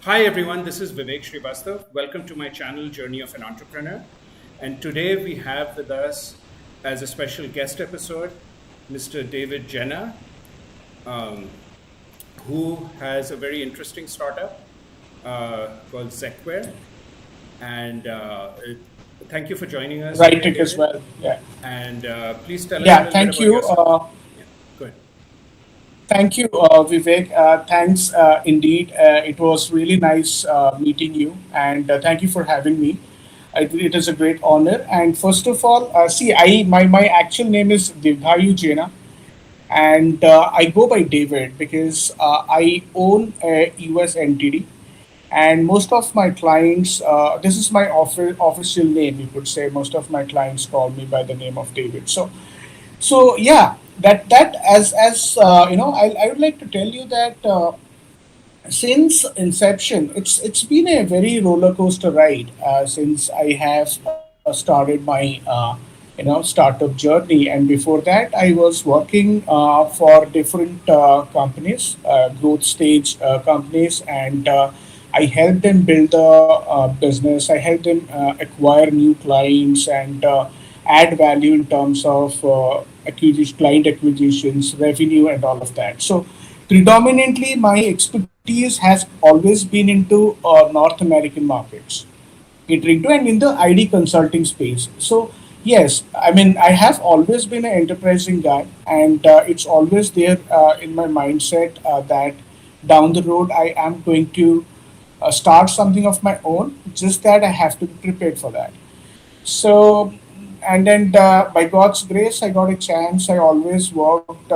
Hi everyone, this is Vivek Shrivastava. Welcome to my channel, Journey of an Entrepreneur. And today we have with us as a special guest episode, Mr. David Jena, um, who has a very interesting startup called Zekware. And thank you for joining us Write today, it as David. well. Yeah. And please tell us a Yeah. little bit Thank about you. yourself. Yeah, go ahead. Thank you, Vivek. Thanks indeed. It was really nice meeting you, and thank you for having me. It is a great honor. And first of all, see, my actual name is David Jena, and I go by David because I own a US entity, and most of my clients, this is my official name. You could say most of my clients call me by the name of David. So yeah, that as I would like to tell you that since inception, it's been a very roller coaster ride since I have started my startup journey, and before that, I was working for different companies, growth stage companies, and I helped them build the business. I helped them acquire new clients and add value in terms of client acquisitions, revenue, and all of that. So predominantly, my expertise has always been into North American markets, catering to and in the ID consulting space. So yes, I mean I have always been an enterprising guy, and it's always there in my mindset that down the road I am going to start something of my own. Just that I have to be prepared for that. So, and then by God's grace, I got a chance. I always worked,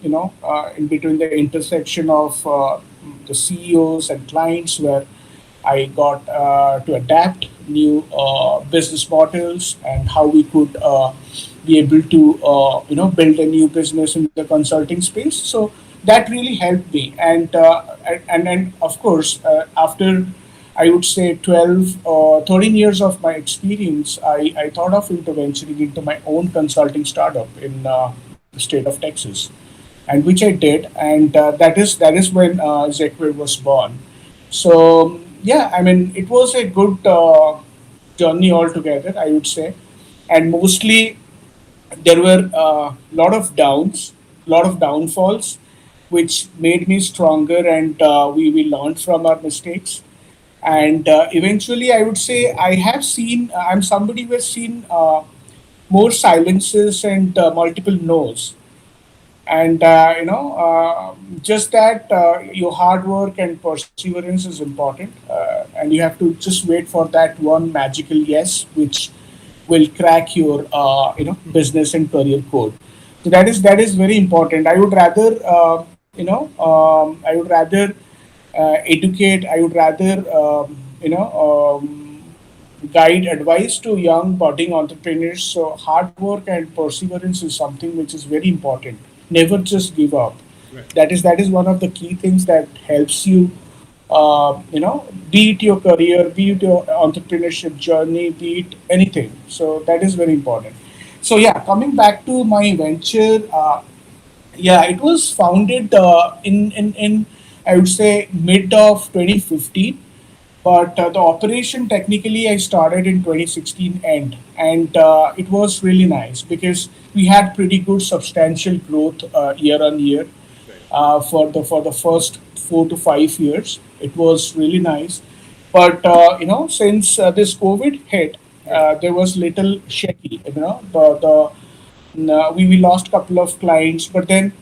in between the intersection of the CEOs and clients, where I got to adapt new business models and how we could be able to, build a new business in the consulting space. So that really helped me, and then of course after I would say 12 or 13 years of my experience, I thought of venturing into my own consulting startup in the state of Texas, and which I did, and that is when Zekware was born. So yeah, I mean it was a good journey altogether, I would say, and mostly there were a lot of downs, lot of downfalls, which made me stronger, and we learned from our mistakes. And eventually, I would say I have seen. I'm somebody who has seen more silences and multiple no's, and just that your hard work and perseverance is important, and you have to just wait for that one magical yes, which will crack your business and career code. So that is very important. I would rather I would rather educate. I would rather guide advice to young budding entrepreneurs. So hard work and perseverance is something which is very important. Never just give up. Right. That is one of the key things that helps you. Be it your career, be it your entrepreneurship journey, be it anything. So that is very important. So yeah, coming back to my venture, yeah, it was founded in I would say mid of 2015, but the operation technically I started in 2016 end, and it was really nice because we had pretty good substantial growth year on year Right. for the first 4 to 5 years. It was really nice, but since this COVID hit, Right. there was little shaky. We lost a couple of clients, but then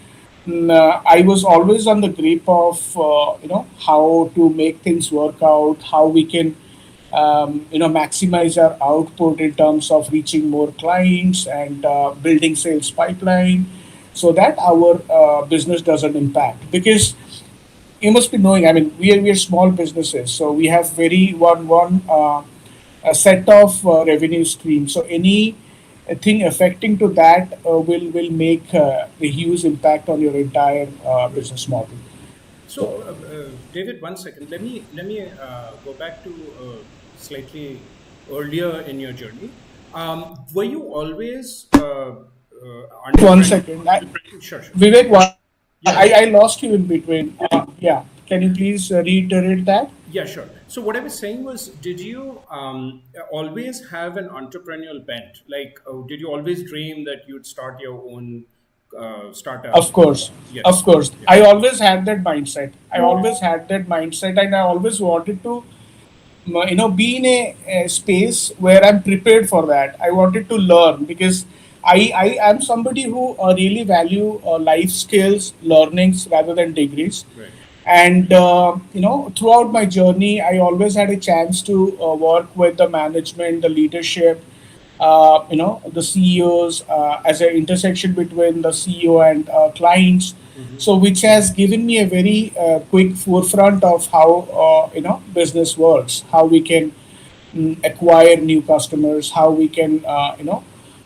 I was always on the grip of how to make things work out, how we can maximize our output in terms of reaching more clients and building sales pipeline, so that our business doesn't impact. Because you must be knowing, I mean, we are small businesses, so we have very one a set of revenue streams. So any thing affecting to that will make a huge impact on your entire Right. business model. So, So David, one second. Let me go back to slightly earlier in your journey. Were you always one entrepreneur? second, Sure, sure. Vivek, Yeah, I lost you in between. Yeah, can you please reiterate that? Yeah, sure. So what I was saying was, did you always have an entrepreneurial bent? Like, did you always dream that you'd start your own startup? Of course, of Yes. course. Yeah. I always had that mindset. I always had that mindset, and I always wanted to, be in a space where I'm prepared for that. I wanted to learn because I am somebody who really value life skills, learnings rather than degrees. Right. And throughout my journey, I always had a chance to work with the management, the leadership, the CEOs, as an intersection between the CEO and clients. Mm-hmm. So, which has given me a very quick forefront of how business works, how we can acquire new customers, how we can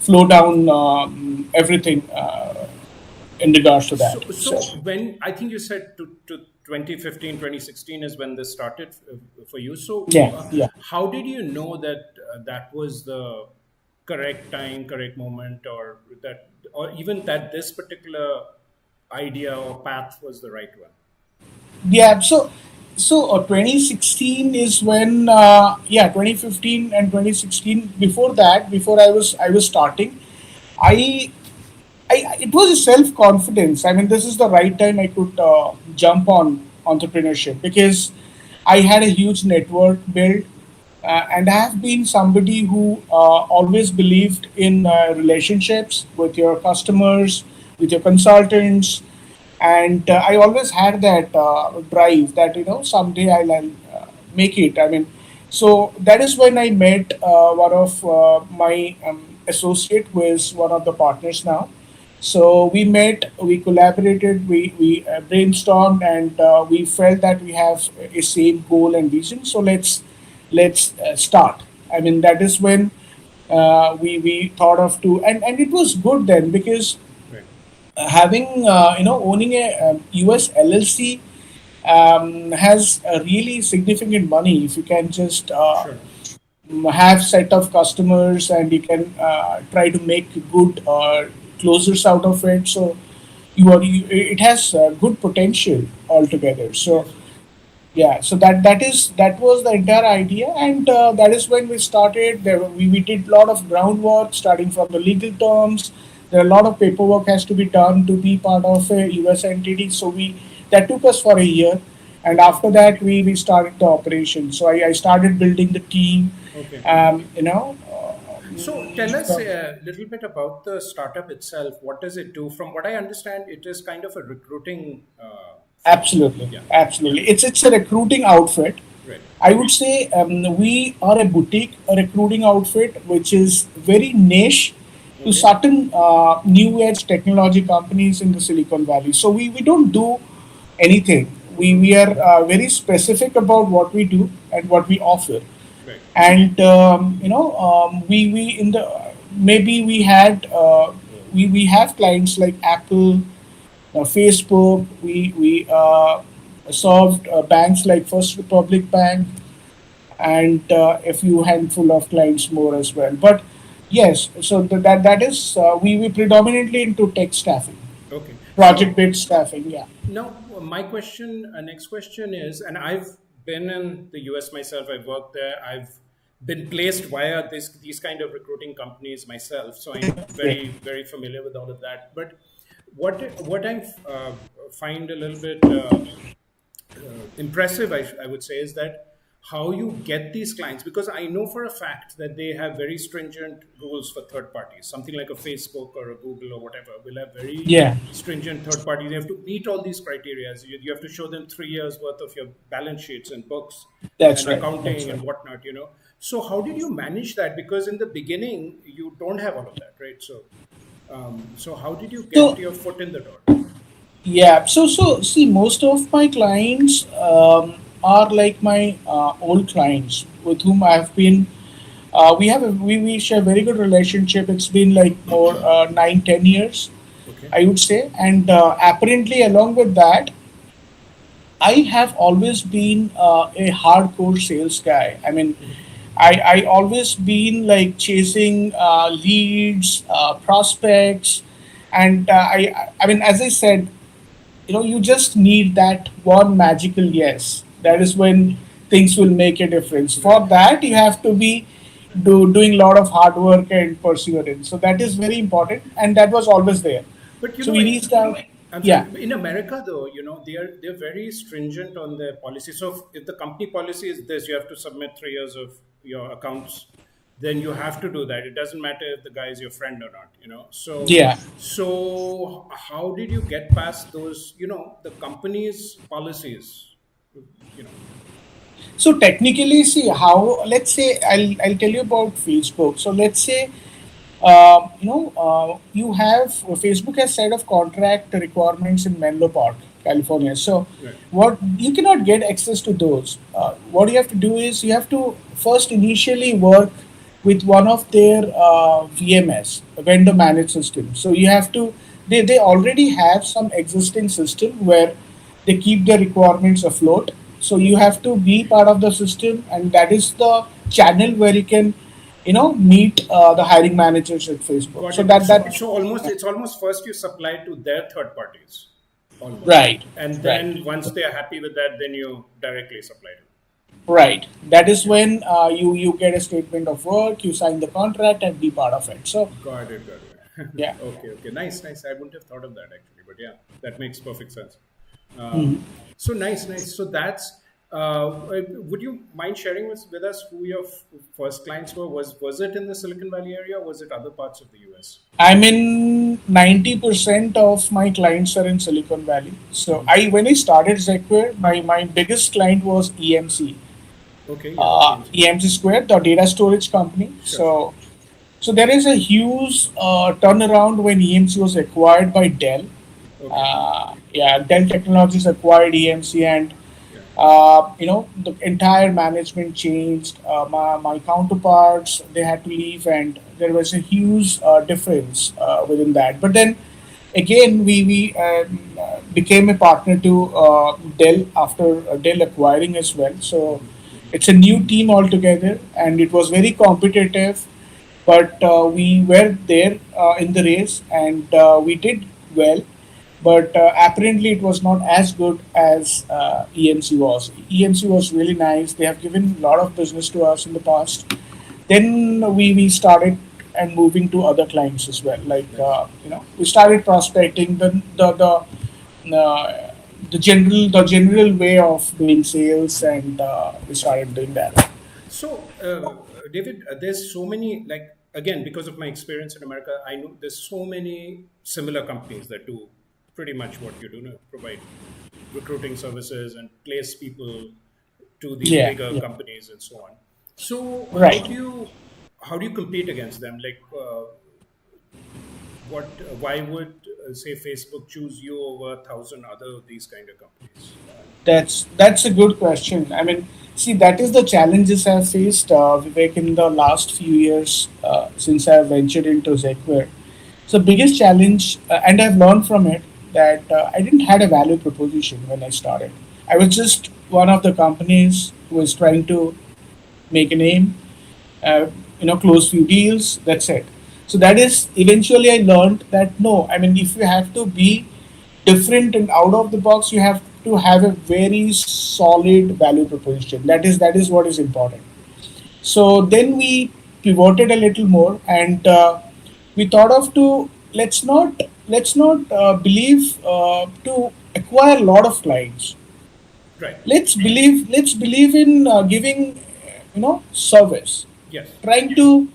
flow down everything in regards to that. So, So when I think you said to 2015, 2016 is when this started for you. So yeah, yeah. how did you know that that was the correct time, correct moment, or even that this particular idea or path was the right one? Yeah, so 2016 is when 2015 and 2016. Before that, before I was starting, I it was a self confidence. I mean, this is the right time I could jump on entrepreneurship because I had a huge network built, and I have been somebody who always believed in relationships with your customers, with your consultants, and I always had that drive that someday I'll make it. I mean, so that is when I met one of my associate, who is one of the partners now. So we met, we collaborated, we brainstormed, and we felt that we have a same goal and vision. So let's start. I mean, that is when we thought of to, and it was good then because Right. having owning a US LLC has a really significant money if you can just Sure. have set of customers and you can try to make good closures out of it. So it has good potential altogether. So Yes. yeah, so that was the entire idea, and that is when we started. We did a lot of groundwork, starting from the legal terms. There are a lot of paperwork has to be done to be part of a US entity. So we that took us for a year, and Okay. after that we started the operation. So I started building the team. Okay. Um, you know, So tell us a little bit about the startup itself. What does it do? From what I understand, it is kind of a recruiting firm. Absolutely, Yeah. Yeah. absolutely. It's a recruiting outfit. Right. I would say we are a boutique a recruiting outfit which is very niche to Okay. certain new age technology companies in the Silicon Valley. So we don't do anything. We are very specific about what we do and what we offer. Right. And we in the maybe we have clients like Apple, Facebook. We served banks like First Republic Bank, and a few handful of clients more as well. But yes, so that is we predominantly into tech staffing, Okay. project based staffing. Yeah, Now, my question, next question is, and I've been in the US myself, I've worked there, I've been placed via these kind of recruiting companies myself, so I'm great. very familiar with all of that. But what I find a little bit impressive, I would say, is that how you get these clients, because I know for a fact that they have very stringent rules for third parties. Something like a Facebook or a Google or whatever will have very Yeah, stringent third parties. You have to meet all these criteria. You have to show them 3 years worth of your balance sheets and books that's and right. That's accounting right. and whatnot. So how did you manage that? Because in the beginning you don't have all of that, right? So how did you get So your foot in the door? yeah, so see, most of my clients are like my old clients with whom I have been. We share very good relationship. It's been like more 9 10 years, Okay. I would say, and apparently along with that, I have always been a hardcore sales guy. I mean, I always been like chasing leads, prospects, and I mean, as I said, you just need that one magical yes. That is when things will make a difference. Right. For that, you have to be doing a lot of hard work and perseverance. So that is very important, and that was always there. But So we reached out. I'm Yeah, sorry. In America, though, they're very stringent on their policy. So if the company policy is this, you have to submit 3 years of your accounts. Then you have to do that. It doesn't matter if the guy is your friend or not. yeah. So how did you get past those? The company's policies. You know. So technically, see how. Let's say I'll tell you about Facebook. So let's say you have Facebook has set of contract requirements in Menlo Park, California. So, Right. what you cannot get access to those. What you have to do is you have to first initially work with one of their VMS, vendor managed system. So you have to they already have some existing system where they keep their requirements afloat. So you have to be part of the system, and that is the channel where you can meet the hiring managers at Facebook. Got So it. So, that so almost it's almost first you supply to their third parties, almost, right, and right, then once they are happy with that, then you directly supply to right. That is them. when you get a statement of work, you sign the contract, and be part of it. So Got it. Got it. yeah. Okay. Okay. Nice. Nice. I wouldn't have thought of that actually, but yeah, that makes perfect sense. Mhm. So nice. Nice. So that's. Would you mind sharing with us who your first clients were? Was it in the Silicon Valley area? Or was it other parts of the US? I mean, 90% of my clients are in Silicon Valley. So I when I started Zecware, my biggest client was EMC, Okay. Yeah. EMC. EMC Square, the data storage company. Sure. Sure. So there is a huge turnaround when EMC was acquired by Dell. Okay. Yeah, Dell Technologies acquired EMC, and Yeah. the entire management changed. My counterparts they had to leave, and there was a huge difference within that. But then again, we became a partner to Dell after Dell acquiring as well. So it's a new team altogether, and it was very competitive. But we were there in the race, and we did well. But apparently, it was not as good as EMC was. EMC was really nice. They have given a lot of business to us in the past. Then we started and moving to other clients as well. Like Nice. we started prospecting the general way of doing sales, and we started doing that. So, David, there's so many, like, again, because of my experience in America, I know there's so many similar companies that do pretty much what you do, provide recruiting services and place people to these Yeah, bigger yeah, companies and so on. So, how right. do you how do you compete against them? Like, what? Why would say Facebook choose you over 1,000 other of these kind of companies? That's a good question. I mean, see, that is the challenges I've faced, Vivek, in the last few years since I've ventured into Zecware. So, biggest challenge, and I've learned from it that I didn't had a value proposition when I started. I was just one of the companies who was trying to make a name, uh, close few deals. That's it. So that is eventually I learned that no, I mean, if you have to be different and out of the box, you have to have a very solid value proposition. That is what is important. So then we pivoted a little more, and we thought of to let's not believe to acquire a lot of clients. Right. Let's believe in giving service, Yes. trying to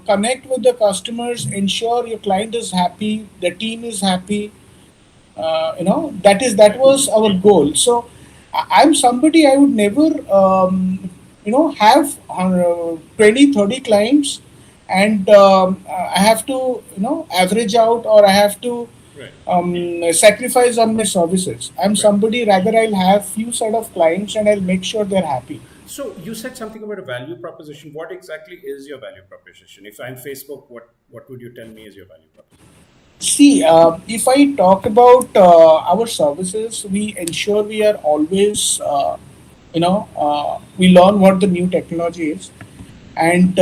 connect with the customers, ensure your client is happy, the team is happy. That Right. was our goal. So I'm somebody I would never have 20 30 clients, and I have to average out, or I have to Right. sacrifice on my services. I'm Right. somebody rather I'll have few set of clients, and I'll make sure they're happy. So you said something about a value proposition. What exactly is your value proposition? If I'm Facebook, what would you tell me is your value proposition? See, if I talk about our services, we ensure we are always, we learn what the new technology is, and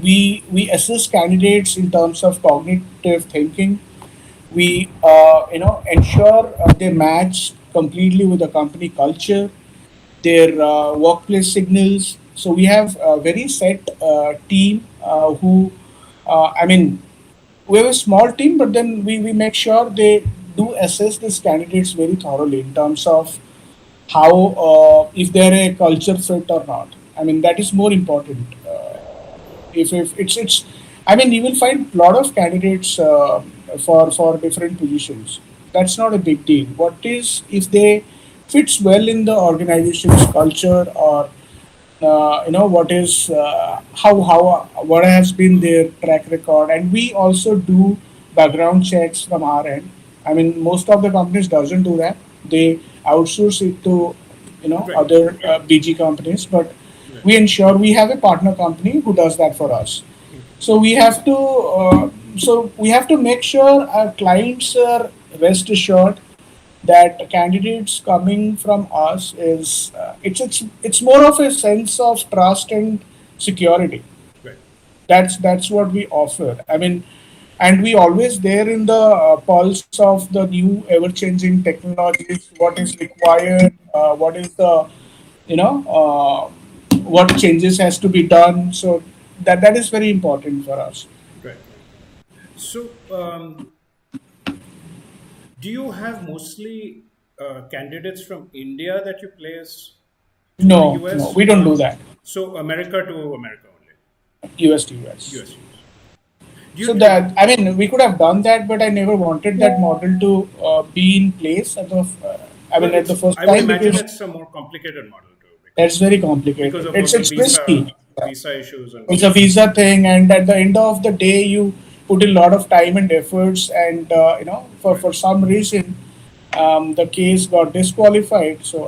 we assist candidates in terms of cognitive thinking. We ensure they match completely with the company culture, their workplace signals. So we have a very set team who, I mean, we have a small team, but then we make sure they do assess these candidates very thoroughly in terms of how, if they're a culture fit or not. I mean, that is more important. If it's, I mean, you will find a lot of candidates for different positions. That's not a big deal. What is if they fits well in the organization's culture, or what is how what has been their track record, and we also do background checks from our end. I mean, most of the companies doesn't do that. They outsource it to Right. other BG companies, but Right. we ensure we have a partner company who does that for us. So we have to make sure our clients are rest assured that candidates coming from us is it's more of a sense of trust and security. Right. That's what we offer. I mean, and we always there in the pulse of the new ever changing technologies, what is required, what is the what changes has to be done. So that is very important for us. Right. Right. So, do you have mostly candidates from India that you place to the No, US? we don't do that. So, America to America only. US to US. US to US. Do So you, do, that, I mean, we could have done that, but I never wanted that model to be in place at the well, at the first I would time, imagine because it's a more complicated model too, that's because very because complicated. of It's those it's risky. visa issues and It's a visa thing, and at the end of the day, you put in a lot of time and efforts, and right. for some reason, the case got disqualified. So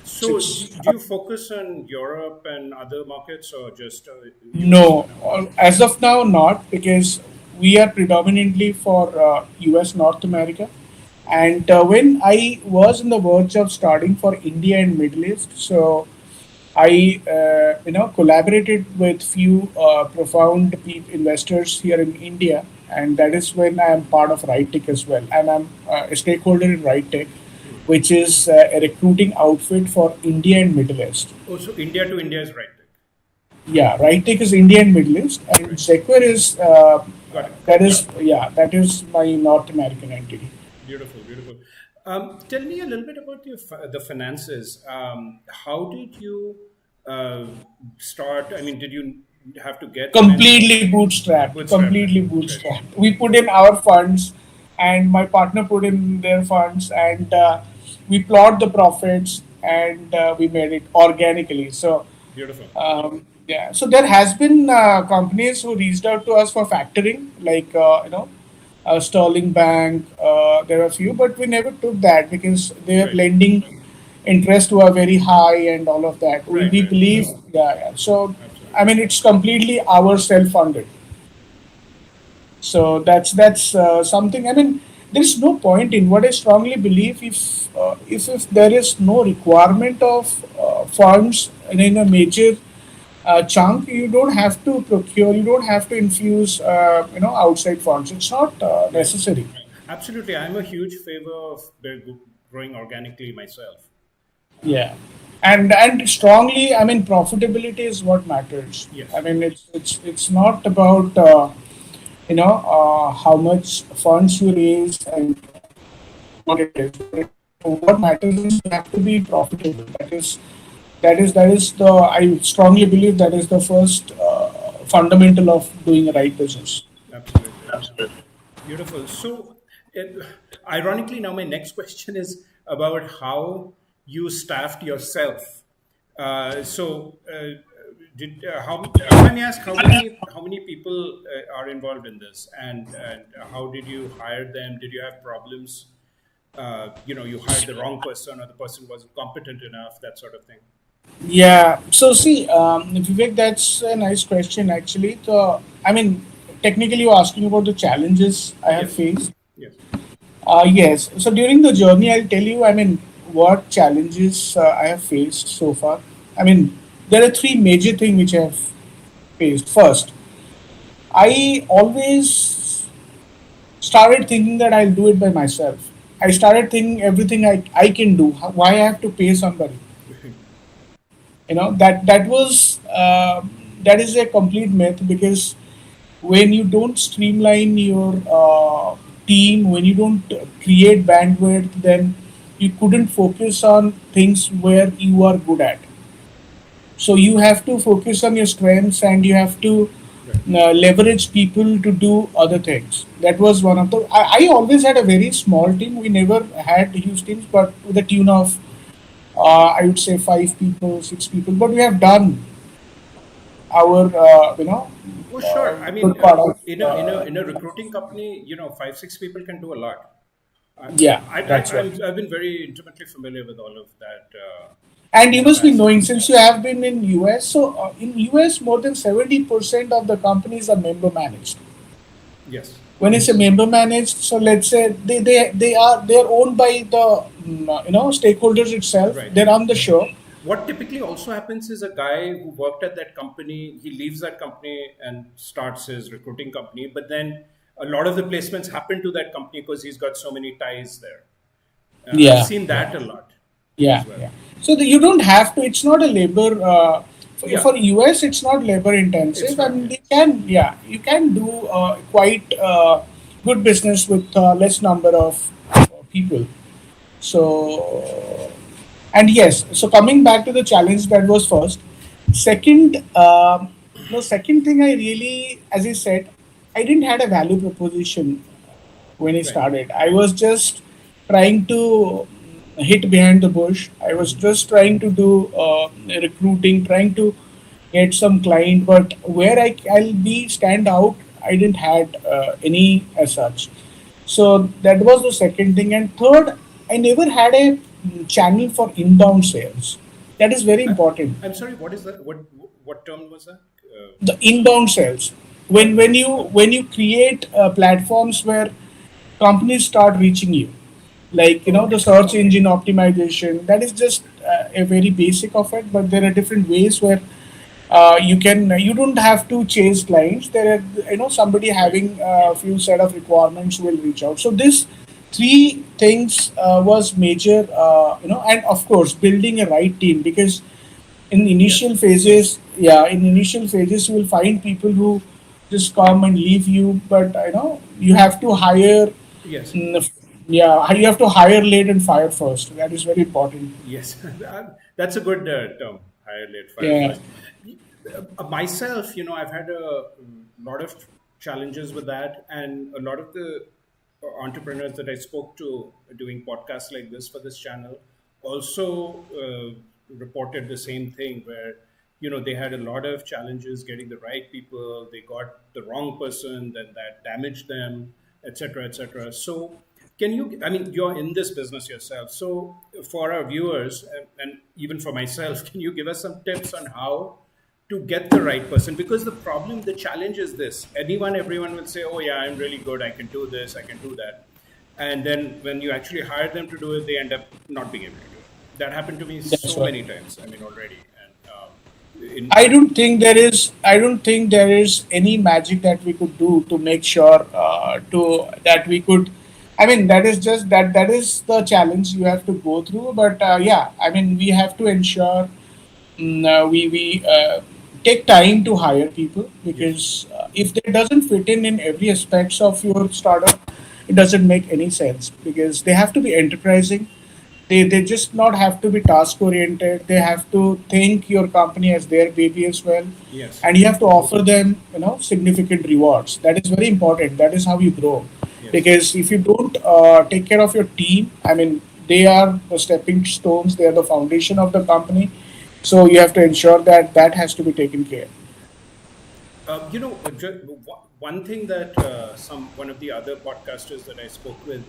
So, it's do you focus on Europe and other markets or just US for no, now? as of now, not, because we are predominantly for US North America. And when I was in the verge of starting for India and Middle East, so I collaborated with few profound investors here in India, and that is when I am part of RightTech as well, and I'm a stakeholder in RightTech, which is a recruiting outfit for India and Middle East. Oh, so India to India is right. Yeah, RightTech is India and Middle East, and Right. Zequer is Got it. that is my North American entity. Beautiful, beautiful. Tell me a little bit about the finances. How did you uh, start? I mean, did you have to get Completely bootstrapped, bootstrap it? completely Right. bootstrapped. We put in our funds, and my partner put in their funds, and we plot the profits, and we made it organically. So Beautiful. yeah, so there has been companies who reached out to us for factoring, like Sterling Bank. There are a few, but we never took that because their Right. lending interest were very high and all of that. Right. We Right. believe, yeah. So I Absolutely. mean, it's completely our self-funded. So that's something. I mean, there is no point in what I strongly believe, if there is no requirement of funds in a major chunk, you don't have to procure, you don't have to infuse outside funds. It's not Right. necessary. Absolutely. I'm a huge favor of growing organically myself. Yeah, and strongly, I mean, profitability is what matters. I Yes. mean, it's not about how much funds you raise and what it is. What matters is you have to be profitable. That is the, I strongly believe that is the first fundamental of doing the right business. Absolutely. Beautiful. So, it, ironically, now my next question is about how you staffed yourself. Did how? If I may ask, how many people are involved in this, and how did you hire them? Did you have problems? You hired the wrong person, or the person wasn't competent enough, that sort of thing. Yeah. So see, Vivek, that's a nice question actually. I mean, technically, you're asking about the challenges I have Yes. faced. Yes. Yes. So during the journey, I'll tell you, I mean, what challenges I have faced so far. I mean, there are three major things which I have faced. First, I always started thinking that I'll do it by myself. I started thinking everything I can do. Why I have to pay somebody? That was that is a complete myth, because when you don't streamline your team, when you don't create bandwidth, then you couldn't focus on things where you are good at. So you have to focus on your strengths, and you have to Right. leverage people to do other things. That was one of the. I always had a very small team. We never had huge teams, but with a tune of I would say 5 people, 6 people. But we have done our Oh, sure. I good mean, part of in a recruiting company, 5, 6 people can do a lot. yeah, that's right. I've been very intimately familiar with all of that, And you must be knowing, aspect. since you have been in US. So in US, more than 70% of the companies are member managed. Yes. When it's a member managed, so let's say they're owned by the stakeholders itself. Right. They run the show. What typically also happens is a guy who worked at that company, he leaves that company and starts his recruiting company, but then a lot of the placements happen to that company because he's got so many ties there. I've Yeah, seen yeah. that a lot Yeah, as well. yeah. So you don't have to. It's not a labor. For Yeah, US, it's not labor it's intensive, not. and Yeah. they can. Yeah, you can do quite good business with less number of people. So, and yes. So coming back to the challenge, that was first. Second, the second thing I really, as I said, I didn't had a value proposition when I Right. started. I was just trying to hit behind the bush. I was just trying to do recruiting, trying to get some client, but where I'll be stand out, I didn't had any as such. So that was the second thing. And third, I never had a channel for inbound sales. That is very I, important. I'm sorry. What is that? What term was that? The inbound sales, when Okay. when you when you create platforms where companies start reaching you, like the Okay. search Okay. engine optimization, that is just a very basic of it, but there are different ways where you don't have to chase clients. There are somebody Right. having a few set of requirements will reach out. So this three things was major, and of course building a right team, because in Yes. initial phases, yeah, in initial phases you will find people who just come and leave you, but you have to hire. Yes. Mm, yeah, you have to hire late and fire first. That is very important. Yes, that's a good term. Hire late, fire Yeah. first. Myself, I've had a lot of challenges with that, and a lot of the entrepreneurs that I spoke to doing podcasts like this for this channel also reported the same thing, where they had a lot of challenges getting the right people. They got the wrong person, then that damaged them, etc., etc. So can you, I mean, you're in this business yourself, so for our viewers and even for myself, can you give us some tips on how to get the right person? Because the challenge is this: everyone will say, oh yeah, I'm really good, I can do this, I can do that, and then when you actually hire them to do it, they end up not being able to do it. That happened to me That's so right. many times, I mean, already. And I don't think there is. I don't think there is any magic that we could do to make sure to that we could. I mean, that is just that. That is the challenge you have to go through. But yeah, I mean, we have to ensure we take time to hire people, yes, because if that doesn't fit in every aspects of your startup, it doesn't make any sense, because they have to be enterprising. They just not have to be task oriented. They have to think your company as their baby as well, yes, and you have to offer them significant rewards. That is very important. That is how you grow, yes. because if you don't take care of your team, I mean, they are the stepping stones. They are the foundation of the company. So you have to ensure that that has to be taken care. One thing that one of the other podcasters that I spoke with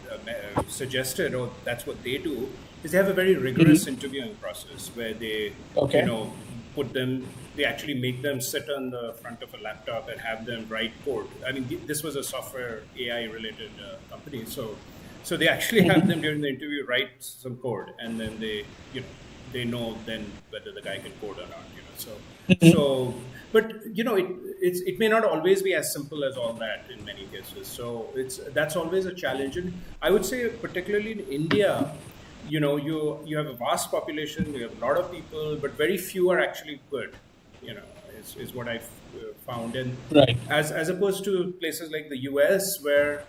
suggested, or that's what they do, is they have a very rigorous Mhm. interviewing process where they, Okay. they actually make them sit on the front of a laptop and have them write code. I mean, this was a software AI related company, so they actually have them during the interview write some code, and then they they know then whether the guy can code or not. Mhm. But it may not always be as simple as all that in many cases. So that's always a challenge, and I would say particularly in India, you have a vast population, you have a lot of people, but very few are actually good. You know, is what I've found, and Right. as opposed to places like the US where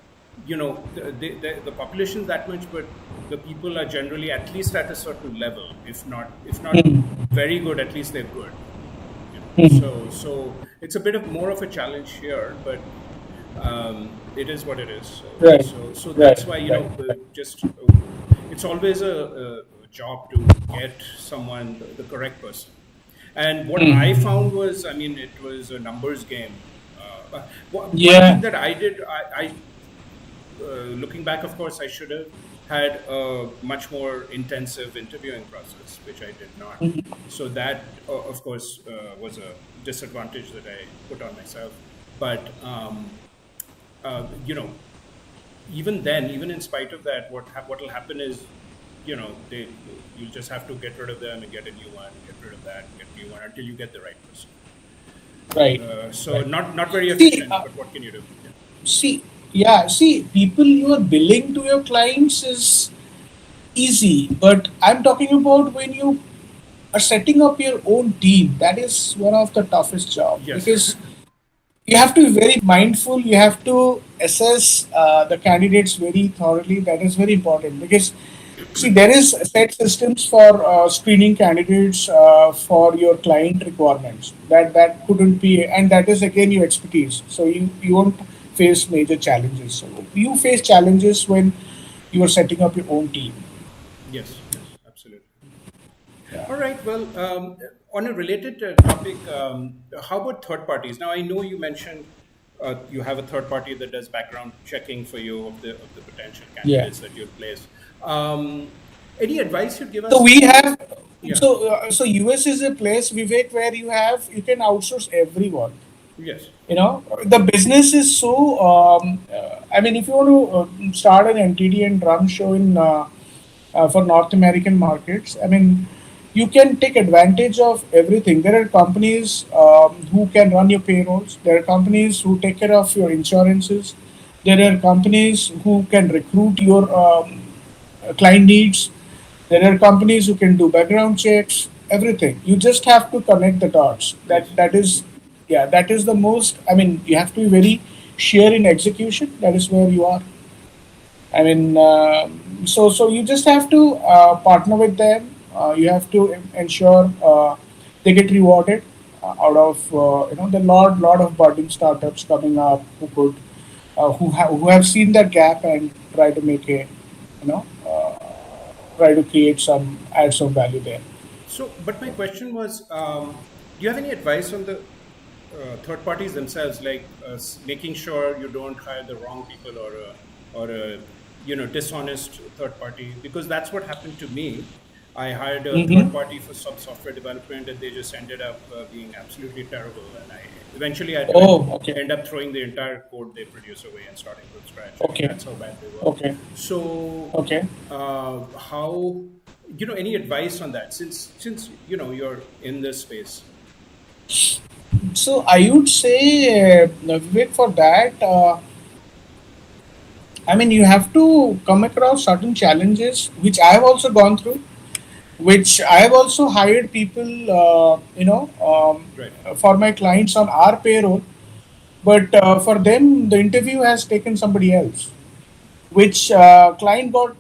the population is that much, but the people are generally at least at a certain level, if not Mhm. very good, at least they're good. Mhm. So it's a bit of more of a challenge here, but it is what it is. Right. So Right. that's why Right. just it's always a job to get someone the correct person. And what I found Mhm. was, I mean, it was a numbers game. One thing Yeah. that I did, looking back, of course, I should have had a much more intensive interviewing process, which I did not. So that, of course, was a disadvantage that I put on myself. But you know, even then, even in spite of that, what will happen is, you'll just have to get rid of them and get a new one, get rid of that, get a new one until you get the right person. Right. So Right. not very See, efficient, but what can you do? Yeah. see, yeah, see, people you are billing to your clients is easy, but I'm talking about when you are setting up your own team. That is one of the toughest job Yes. because you have to be very mindful. You have to assess the candidates very thoroughly. That is very important because see, there is set systems for screening candidates for your client requirements. That couldn't be, and that is again your expertise. So you won't face major challenges. So you face challenges when you are setting up your own team. Yes. Yes. Absolutely. Yeah. All right. Well, on a related topic, how about third parties? Now, I know you mentioned you have a third party that does background checking for you of the potential Yeah. candidates that you'll place. Um, any advice you'd give So us we on? have Yeah. so US is a place, Vivek, where you can outsource everyone. Yes. The business is so I mean, if you want to start an NTD and run show in for North American markets, I mean, you can take advantage of everything. There are companies who can run your payrolls. There are companies who take care of your insurances. There are companies who can recruit your client needs. There are companies who can do background checks, everything. You just have to connect the dots. Yes. That is, yeah, that is the most. I mean, you have to be very sure in execution. That is where you are. I mean, so you just have to partner with them. You have to ensure they get rewarded out of the lot of budding startups coming up who could who have seen that gap and try to make a you know try to create some add some value there. So, but my question was, do you have any advice on the third parties themselves, like making sure you don't hire the wrong people or a dishonest third party? Because that's what happened to me. I hired a third Mm-hmm. party for some software development, and they just ended up being absolutely terrible. And I eventually had to Oh, okay, end up throwing the entire code they produce away and starting from scratch. I mean, okay, that's how bad they were. okay, So, okay. how any advice on that, since you're in this space? So I would say, Vivek, for that. I mean, you have to come across certain challenges, which I have also gone through, which I have also hired people, Right. for my clients on our payroll. But for them, the interview has taken somebody else, which client got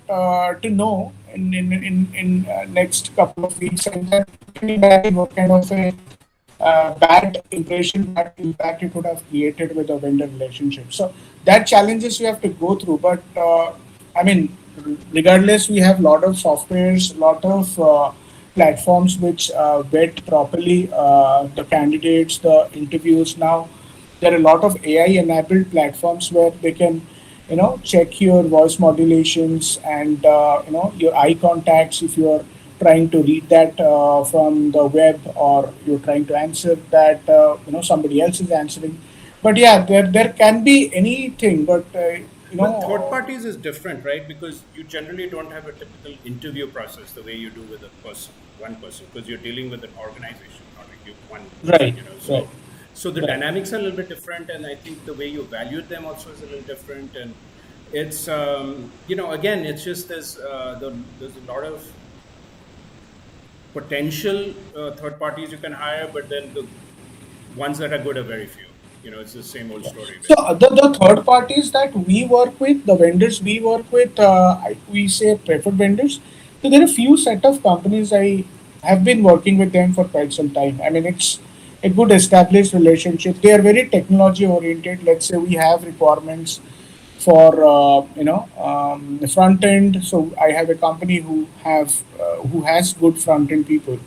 to know in next couple of weeks, and then you can imagine what kind of a bad impression, bad impact it would have created with the vendor relationship. So that challenges you have to go through. But I mean, regardless, we have lot of softwares, lot of platforms which vet properly the candidates, the interviews. Now there are a lot of AI enabled platforms where they can check your voice modulations and your eye contacts if you are trying to read that from the web, or you're trying to answer that somebody else is answering. But yeah, there can be anything, but you Well, third know, parties is different, right? Because you generally don't have a typical interview process the way you do with a person, one person, because you're dealing with an organization, not a one person, right, right, So the right. dynamics are a little bit different, and I think the way you valued them also is a little different. And it's, again, it's just there's a lot of potential third parties you can hire, but then the ones that are good are very few. It's the same old story, So basically. the third parties that we work with, the vendors we work with, we say preferred vendors. So there are a few set of companies I have been working with them for quite some time. I mean, it's a good established relationship. They are very technology oriented. Let's say we have requirements for the front end. So I have a company who has good front end people.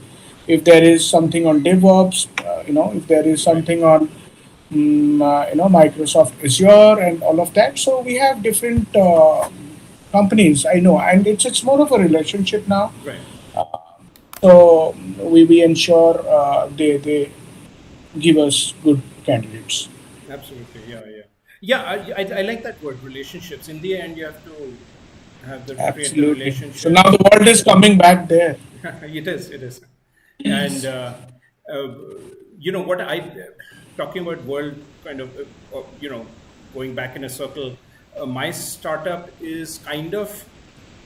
If there is something on DevOps, if there is Right, something on Microsoft Azure and all of that. So we have different companies. I know, and it's more of a relationship now. right. So we ensure they give us good candidates. Absolutely. Yeah, yeah. Yeah, I like that word, relationships. In the end, you have to create the Absolutely. So now relationship. the world is coming back there. It is. And, uh, what talking about world kind of, going back in a circle, my startup is kind of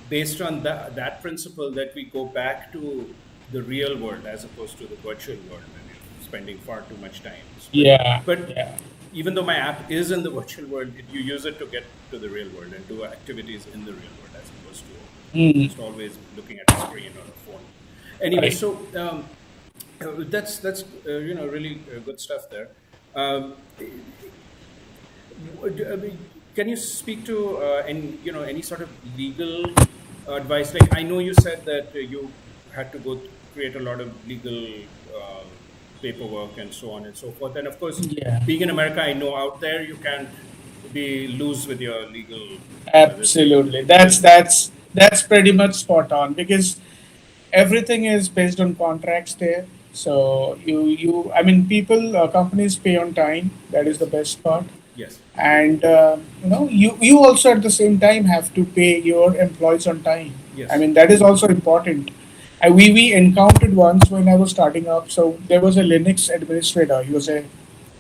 based on that principle that we go back to the real world as opposed to the virtual world where we're spending far too much time. Yeah, But yeah. even though my app is in the virtual world, you use it to get to the real world and do activities in the real world as opposed to Mm, just always looking at a screen or a phone. Anyway, right. so that's really good stuff there. Um, I mean, can you speak to any sort of legal advice? Like I know you said that you had to create a lot of legal uh, paperwork and so on and so forth. And of course, Yeah. being in America, I know out there you can't be loose with your legal this thing Absolutely. because That's pretty much spot on because everything is based on contracts there. So I mean, people, companies pay on time. That is the yes, best part. yes, And you also at the same time have to pay your employees on time. I yes, mean, that is also important. We encountered once when I was starting up. So there was a Linux administrator. He was a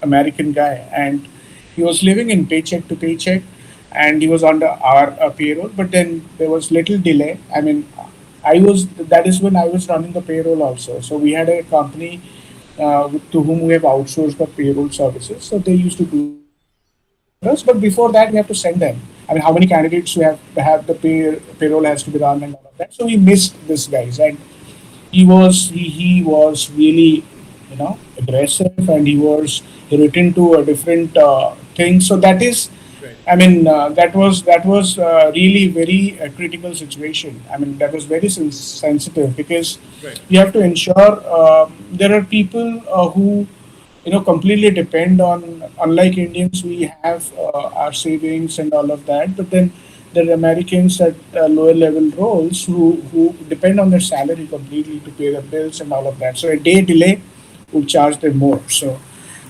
American guy, and he was living in paycheck to paycheck, and he was under our payroll. But then there was little delay. I mean, I was that is when I was running the payroll also. So we had a company to whom we have outsourced the payroll services. So they used to do that for us. But before that, we have to send them. I mean, how many candidates we have the payroll has to be run and all of that. So we missed this guys, and he was really aggressive, and he written to a different thing. So that is, right, I mean, that was really very critical situation. I mean, that was very sensitive because right, you have to ensure there are people who completely depend on. Unlike Indians, we have our savings and all of that, but then there are Americans at lower level roles who depend on their salary completely to pay the bills and all of that. So a day delay will charge them more. So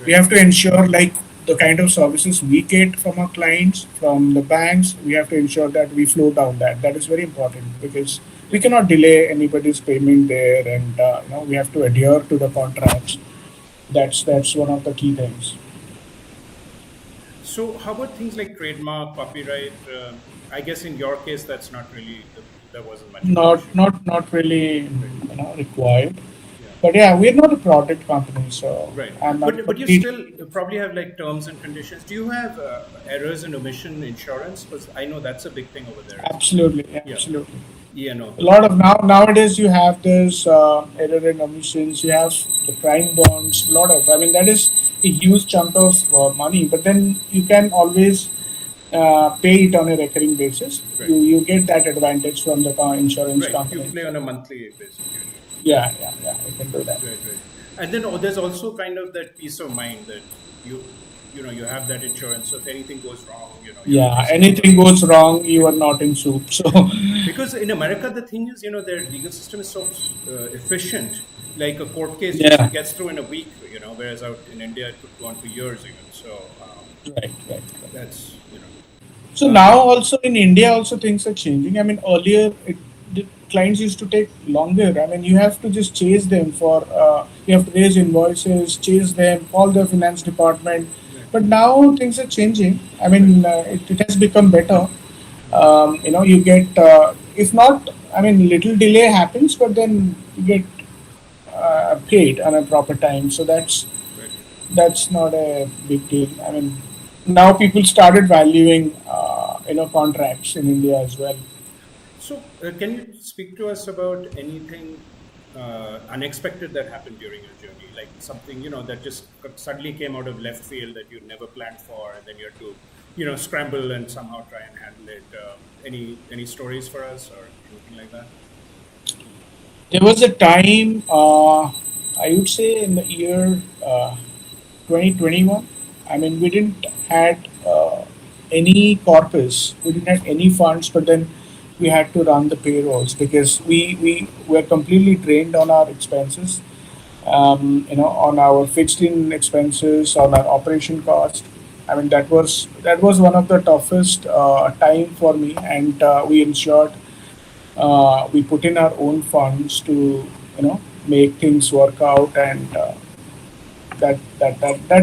we right. have to ensure like the kind of services we get from our clients, from the banks, we have to ensure that we flow down that. That is very important because we Yes. cannot delay anybody's payment there, and we have to adhere to the contracts. That's one of the key things. So, how about things like trademark, copyright? I guess in your case, that's not really there wasn't much of an issue, Not really right? required. Yeah, But yeah, we're not a product company, so right. I'm But you completely. still probably have like terms and conditions. Do you have errors and omission insurance? Because I know that's a big thing over there as well. Absolutely, Yeah, absolutely. E&O. A lot of nowadays you have this error and omissions. You have the crime bonds. A lot of. I mean, that is a huge chunk of money. But then you can always pay it on a recurring basis. Right, You get that advantage from the insurance right. You company. play on a monthly basis usually. Yeah, yeah, yeah. You can do that. Right, right. And then there's also kind of that peace of mind that you have that insurance. So if anything goes wrong, you're Yeah, facing anything nobody. goes wrong, you are not in soup. So Because in America, the thing is, their legal system is so efficient. Like a court case yeah, usually gets through in a week, whereas out in India it could go on for years even. So right, right, right. that's So now also in India also things are changing. I mean earlier the clients used to take longer. I mean you have to just chase them for you have to raise invoices, chase them, call the finance department. Right. But now things are changing. I Right. mean it has become better. You get if not, I mean little delay happens, but then you get paid on a proper time. So Right. that's not a big deal. I mean, now people started valuing, contracts in India as well. So, can you speak to us about anything unexpected that happened during your journey? Like something, that just suddenly came out of left field that you never planned for, and then you had to, scramble and somehow try and handle it. Any stories for us or anything like that? There was a time, I would say, in the year 2021. I mean, we didn't had any corpus, we didn't have any funds, but then we had to run the payrolls because we were completely drained on our expenses. On our fixed in expenses, on our operation cost. I mean, that was one of the toughest time for me, and we ensured we put in our own funds to make things work out, and that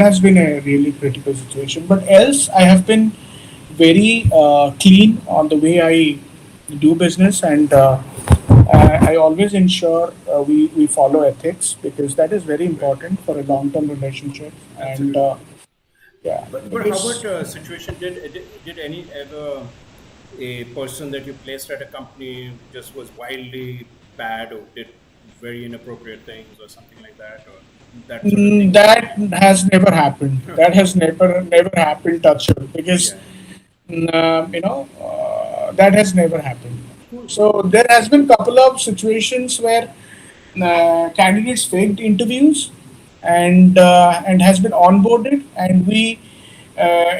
has been a really critical situation. But else, I have been very clean on the way I do business, and I always ensure we follow ethics because that is very Right. important for a long-term relationship. And Absolutely. yeah, But how about because situation? Did any ever a person that you placed at a company just was wildly bad or did very inappropriate things or something like that, or that sort of thing never that happened? has never happened. That Okay. has never happened. Touch wood, because Yeah. that has never happened. Cool. So there has been couple of situations where candidates faked interviews and has been onboarded, and we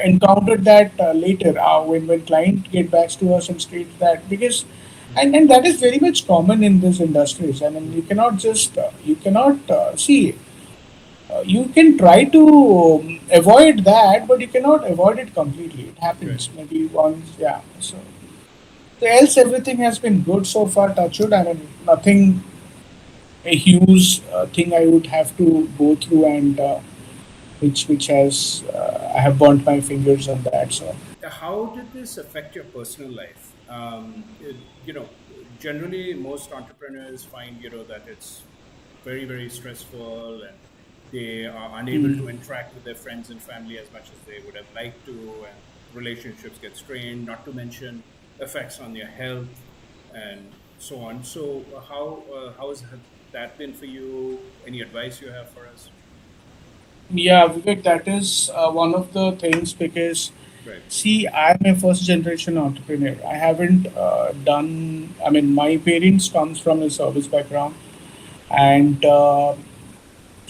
encountered that later when client get back to us and states that because and that is very much common in these industries. I mean, you cannot see. You can try to avoid that, but you cannot avoid it completely. It Right. happens maybe once, yeah. So else everything has been good so far. Touchwood. I mean, nothing a huge thing I would have to go through, and which has I have burnt my fingers on that. So How did this affect your personal life? Generally, most entrepreneurs find, that it's very, very stressful and they are unable to interact with their friends and family as much as they would have liked to, and relationships get strained, not to mention effects on their health and so on. So, how has that been for you? Any advice you have for us? yeah, Vivek, that is one of the things because Right. see, I'm a first generation entrepreneur. I haven't done. I mean, my parents comes from a service background, and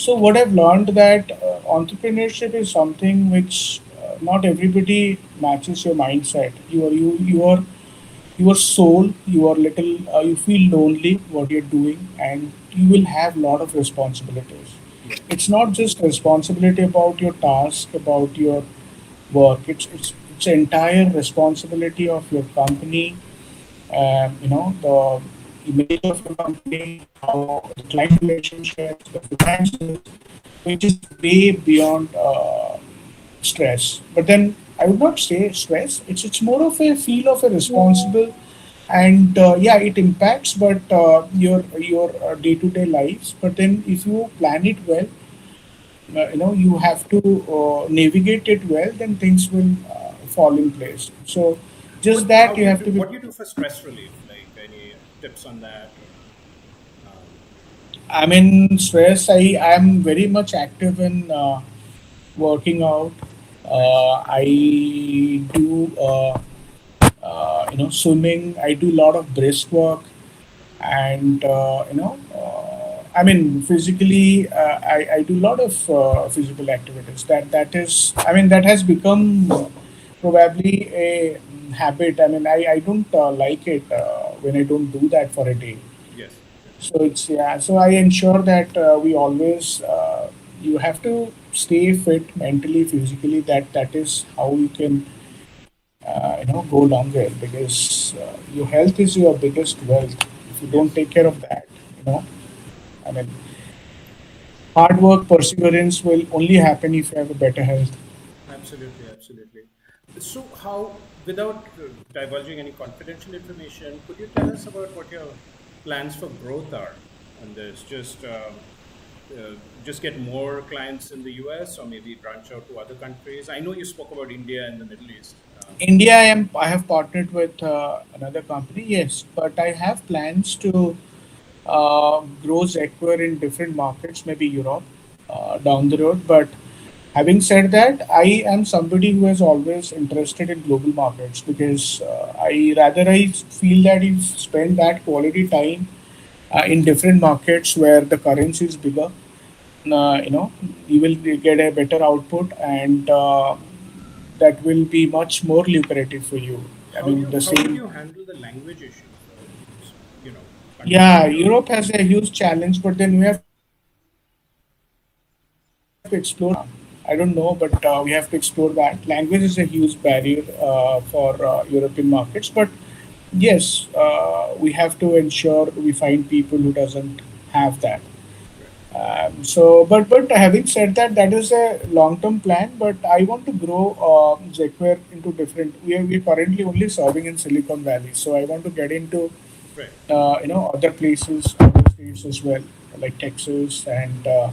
so what I've learned that entrepreneurship is something which not everybody matches your mindset. Your soul, you are little, you feel lonely what you're doing, and you will have a lot of responsibilities. Right. It's not just responsibility about your task, about your work. It's entire responsibility of your company. The image of your company, how the client relationships, the finances, which is way beyond stress. But then I would not say stress. It's more of a feel of a responsible, and yeah, it impacts, but your day to day lives. But then if you plan it well, you have to navigate it well. Then things will fall in place. So just How that do you you have do? to be. What do you do for stress relief? Like any tips on that? Or, I'm in stress. I am very much active in working out. nice. I do swimming. I do a lot of brisk work, and I mean physically, I do a lot of physical activities. That is, I mean, that has become probably a habit. I mean, I don't like it when I don't do that for a day. Yes. Yes. So it's, yeah. So I ensure that we always you have to stay fit mentally, physically. That is how you can go longer because your health is your biggest wealth. If you don't Yes. take care of that, you know, I mean, hard work, perseverance will only happen if you have a better health. Absolutely, absolutely. So, how, without divulging any confidential information, could you tell us about what your plans for growth are on this? Just get more clients in the US, or maybe branch out to other countries. I know you spoke about India and the Middle East. India, I have partnered with another company, yes, but I have plans to grow Zecware in different markets, maybe Europe down the road. But having said that, I am somebody who is always interested in global markets because I feel that if you spend that quality time in different markets where the currency is bigger, you know, you will get a better output and that will be much more lucrative for you. I How do mean, you the how would same. you handle the language issues though in countries Yeah, like Europe? Europe has a huge challenge, but then we have to explore I don't know, but we have to explore that. Language is a huge barrier for European markets, but yes, we have to ensure we find people who doesn't have that. Right. But having said that, that is a long-term plan. But I want to grow Zecware into different. We are currently only serving in Silicon Valley, so I want to get into Right. other places, other states as well, like Texas, and Yeah.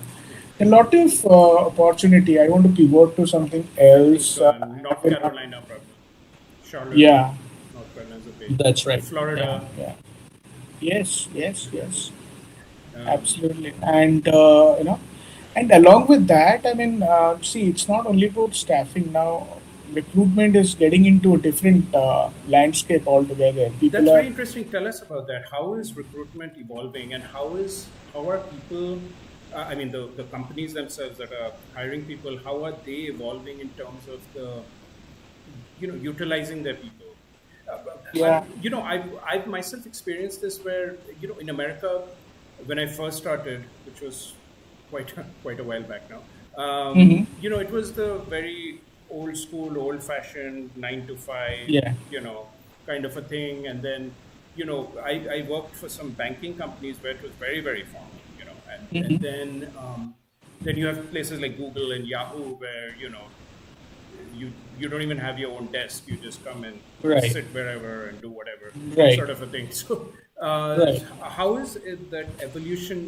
a lot of opportunity. I want to pivot to something I think else. North Carolina probably, Charlotte, Yeah, North Carolina is a big, that's right. Yeah, Florida. yeah. Yes, yes, yes. Um, Absolutely. And and along with that, I mean, see, it's not only about staffing now. Recruitment is getting into a different landscape altogether. People That's are, very interesting. Tell us about that. How is recruitment evolving, and how are people? I mean, the companies themselves that are hiring people. How are they evolving in terms of utilizing their people? yeah. I've myself experienced this where in America when I first started, which was quite quite a while back now. Hmm. It was the very old school, old fashioned 9 to 5, Yeah. kind of a thing. And then I worked for some banking companies where it was very very formal, and Hmm. then you have places like Google and Yahoo where you don't even have your own desk. You just come and Right. sit wherever and do whatever, Right. sort of a thing. So Right. how is that evolution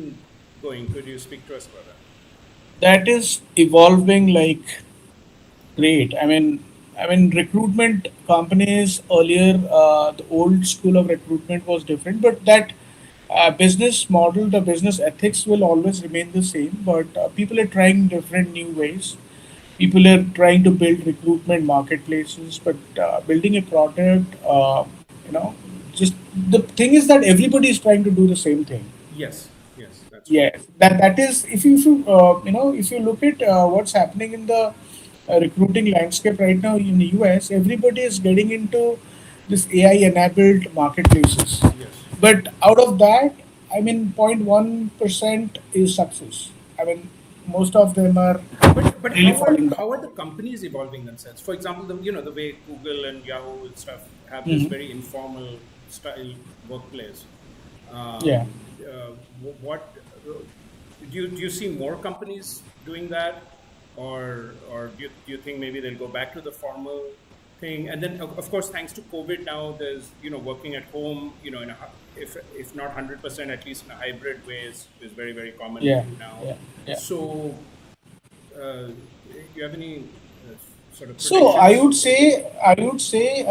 going? Could you speak to us about that? That is evolving like great. I mean, recruitment companies earlier, the old school of recruitment was different, but that business model, the business ethics will always remain the same. But people are trying different new ways. People are trying to build recruitment marketplaces, but building a product, you know, just the thing is that everybody is trying to do the same thing. Yes, yes, that's true. Yes, that is if you look at what's happening in the recruiting landscape right now in the US, everybody is getting into this AI enabled marketplaces. Yes. But out of that, I mean, 0.1% is success. I mean, most of them are But really falling down. how are the companies evolving themselves? For example, the way Google and Yahoo and stuff have this Hmm. very informal style workplace. Yeah. What do you see more companies doing that, or do you think maybe they'll go back to the formal thing? And then of course, thanks to COVID, now there's working at home. If not 100%, at least in a hybrid way is very very common Yeah. now. Yeah. Yeah. So do you have any sort of So I predictions? would say,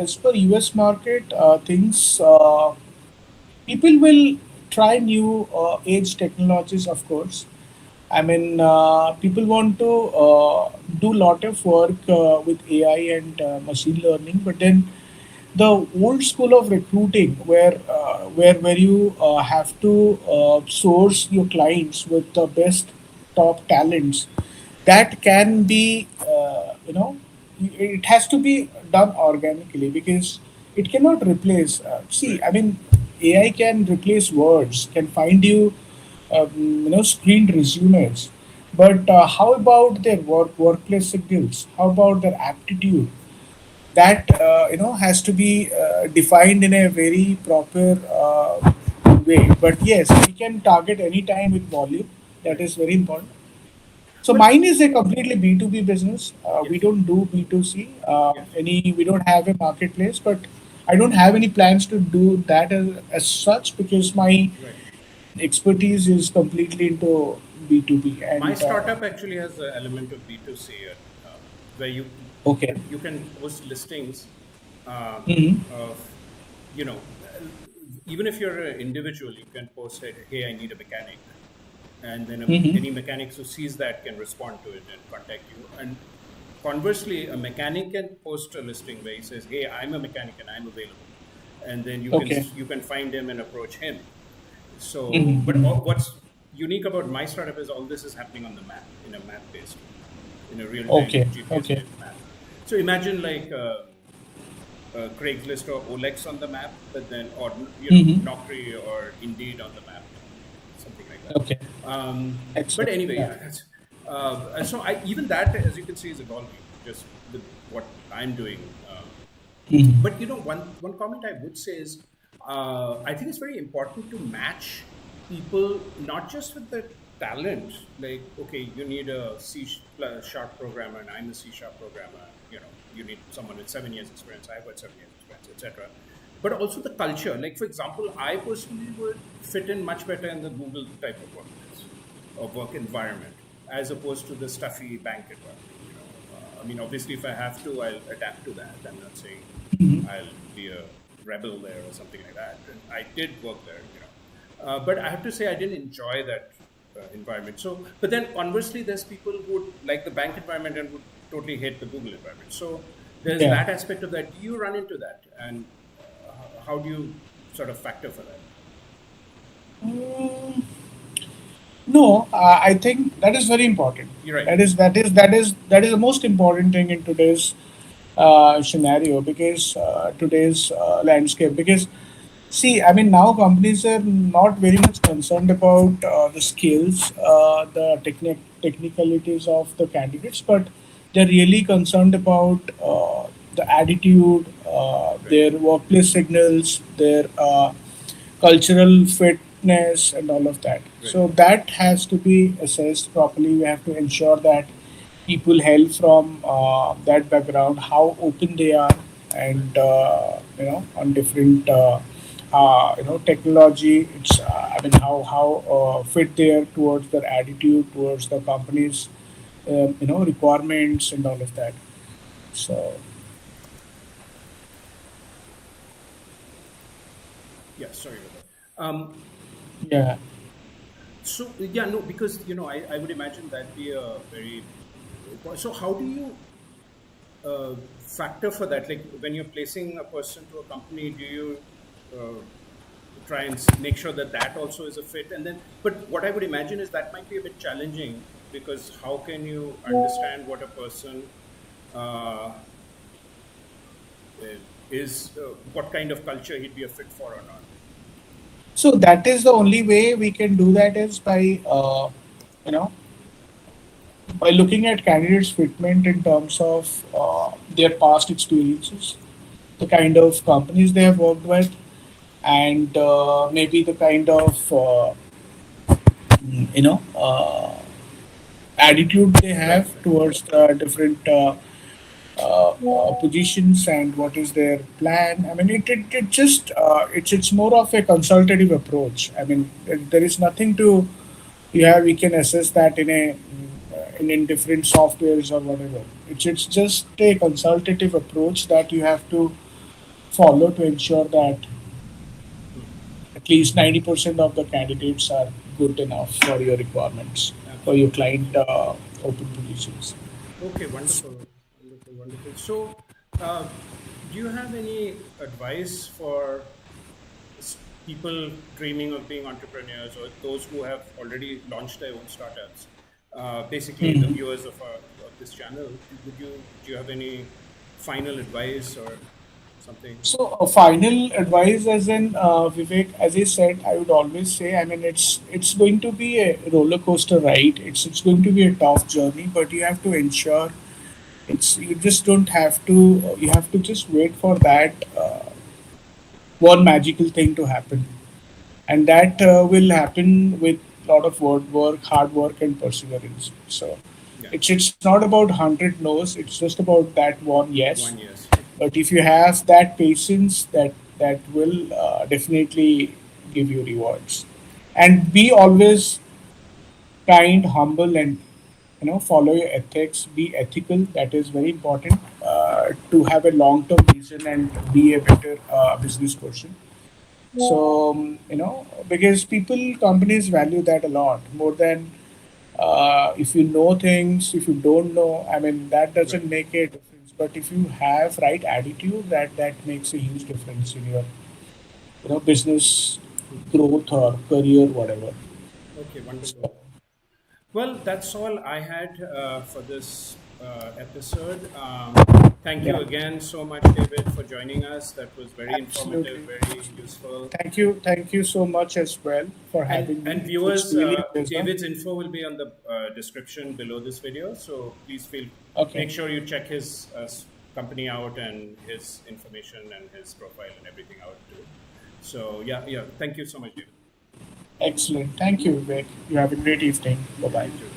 as per US market, things people will try new age technologies, of course. I mean, people want to do lot of work with AI and machine learning, but then the old school of recruiting, where you have to source your clients with the best top talents, that can be it has to be done organically because it cannot replace. See, Right. I mean, AI can replace words, can find you screened resumes, but how about their workplace skills? How about their aptitude? that has to be defined in a very proper way. But yes, we can target any time with volume. That Right. is very important. So But mine is a completely B2B business. We yes, don't do B2C. yes. We don't have a marketplace, but I don't have any plans to do that as such, because my Right. expertise is completely into B2B. My And startup actually has an element of B2C, where okay. you can post listings Hmm. of, you know, even if you're an individual, you can post it, hey, I need a mechanic. And then Hmm. any mechanic who sees that can respond to it and contact you. And conversely, a mechanic can post a listing where he says, hey, I'm a mechanic and I'm available. And then Okay. you can find him and approach him. So, but Hmm. what's unique about my startup is all this is happening on the map, in a map based way, in a real time Okay. GPS Okay. based map. So imagine like Craigslist or Olex on the map, but then, or, Hmm. Naukri or Indeed on the map, something like that. Okay. But Excellent. anyway, Yeah. yeah, so even that, as you can see, is evolving just with what I'm doing. Hmm. But one comment I would say is, I think it's very important to match people not just with the talent. Like, okay, you need a sharp programmer, and I'm a C sharp programmer. You need someone with 7 years experience. I've got 7 years experience, etc. But also the culture. Like, for example, I personally would fit in much better in the Google type of workplace or work environment, as opposed to the stuffy bank environment. I mean, obviously, if I have to, I'll adapt to that. I'm not saying I'll be a rebel there or something like that. And I did work there, but I have to say I didn't enjoy that environment. So, but then conversely, there's people who would like the bank environment and would totally hate the Google environment. So there's Yeah. that aspect of that. Do you run into that, and how do you sort of factor for that? Mm, no, I think that is very important. You're right. That is the most important thing in today's scenario, because today's landscape. Because see, I mean, now companies are not very much concerned about the skills, the technicalities of the candidates, but they're really concerned about the attitude, Right. their workplace signals, their cultural fitness, and all of that. Right. So that has to be assessed properly. We have to ensure that people hail from that background, how open they are, Right. and on different technology. It's I mean, how fit they are towards their attitude towards the company's requirements and all of that. So Yeah. Sorry about that. yeah. So yeah, no, because I would imagine that'd be a very so how do you factor for that? Like when you're placing a person to a company, do you uh, try and make sure that that also is a fit? And then, but what I would imagine is that might be a bit challenging, because how can you understand what a person uh, is, what kind of culture he'd be a fit for or not? So that is the only way we can do that, is by you know by looking at candidates' fitment in terms of their past experiences, the kind of companies they have worked with, and maybe the kind of you know attitude they Right, have right, towards the different positions, and what is their plan. I mean, it just it's more of a consultative approach. I mean, there is nothing to we can assess that in a in different softwares or whatever. It's just a consultative approach that you have to follow to ensure that at least 90% of the candidates are good enough for your requirements, for your absolutely, client absolutely. open positions. Okay, wonderful, wonderful, wonderful. So, uh, do you have any advice for people dreaming of being entrepreneurs, or those who have already launched their own startups? Basically, the Mhm. viewers of this channel, do you have any final advice or something? So, a final advice, as in Vivek, as I said, I would always say, I mean, it's going to be a roller coaster ride. It's going to be a tough journey, but you have to ensure It's you just don't have to. You have to just wait for that one magical thing to happen, and that will happen with a lot of hard work, and perseverance. So Yeah. it's not about 100 no's. It's just about that one yes. One yes. But if you have that patience, that will definitely give you rewards. And be always kind, humble, and follow your ethics. Be ethical. That is very important to have a long-term vision and be a better business person. So because companies value that a lot more than if you know things. If you don't know, I mean that Right. doesn't make a difference. But if you have right attitude, that makes a huge difference in your business growth or career, whatever. Okay, So wonderful. Well, that's all I had for this episode. Thank you yeah, again so much, David, for joining us. That was very informative, absolutely, very absolutely. useful. Thank you so much as well for having And me. It was viewers, really a pleasure. David's info will be on the description below this video. So please Okay, make sure you check his company out and his information and his profile and everything out too. So yeah, yeah. Thank you so much, David. excellent. Thank you, Vivek. You have a great evening. Bye bye. You too.